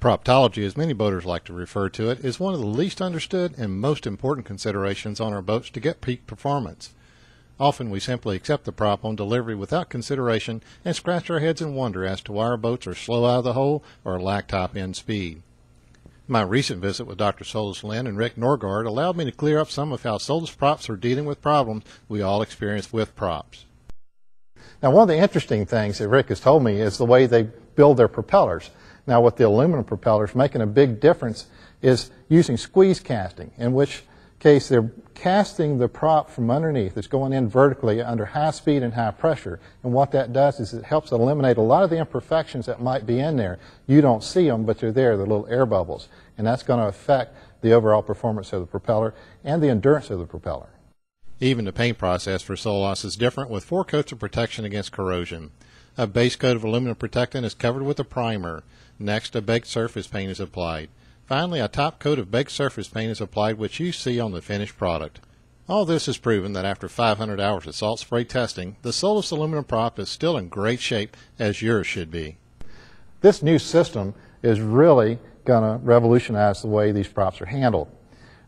Proptology, as many boaters like to refer to it, is one of the least understood and most important considerations on our boats to get peak performance. Often we simply accept the prop on delivery without consideration and scratch our heads in wonder as to why our boats are slow out of the hole or lack top end speed. My recent visit with Dr. Solus Lynn and Rick Norgard allowed me to clear up some of how Solus props are dealing with problems we all experience with props. Now, one of the interesting things that Rick has told me is the way they build their propellers. Now, with the aluminum propellers, making a big difference is using squeeze casting, in which case they're casting the prop from underneath. It's going in vertically under high speed and high pressure. And what that does is it helps eliminate a lot of the imperfections that might be in there. You don't see them, but they're there, the little air bubbles. And that's going to affect the overall performance of the propeller and the endurance of the propeller. Even the paint process for Solus is different, with 4 coats of protection against corrosion. A base coat of aluminum protectant is covered with a primer. Next, a baked surface paint is applied. Finally, a top coat of baked surface paint is applied, which you see on the finished product. All this has proven that after 500 hours of salt spray testing, the Solus aluminum prop is still in great shape, as yours should be. This new system is really going to revolutionize the way these props are handled.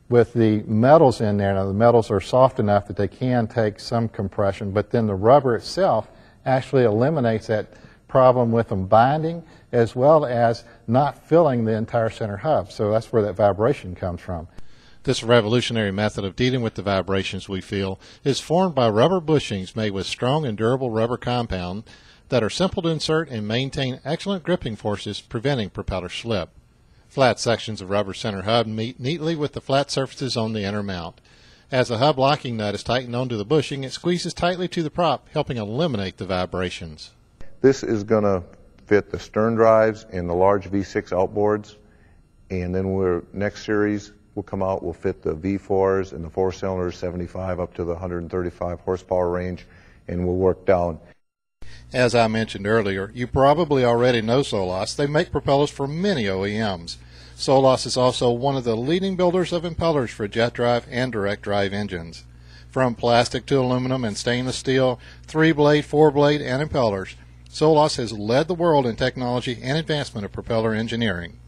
With the metals in there, now the metals are soft enough that they can take some compression, but then the rubber itself actually eliminates that problem with them binding, as well as not filling the entire center hub. So that's where that vibration comes from. This revolutionary method of dealing with the vibrations we feel is formed by rubber bushings made with strong and durable rubber compound that are simple to insert and maintain excellent gripping forces, preventing propeller slip. Flat sections of rubber center hub meet neatly with the flat surfaces on the inner mount. As the hub locking nut is tightened onto the bushing, it squeezes tightly to the prop, helping eliminate the vibrations. This is going to fit the stern drives and the large V6 outboards, and then next series will come out, will fit the V4s and the 4-cylinders, 75 up to the 135 horsepower range, and we'll work down. As I mentioned earlier, you probably already know Solus. They make propellers for many OEMs. Solus is also one of the leading builders of impellers for jet drive and direct drive engines. From plastic to aluminum and stainless steel, 3-blade, 4-blade, and impellers, Solus has led the world in technology and advancement of propeller engineering.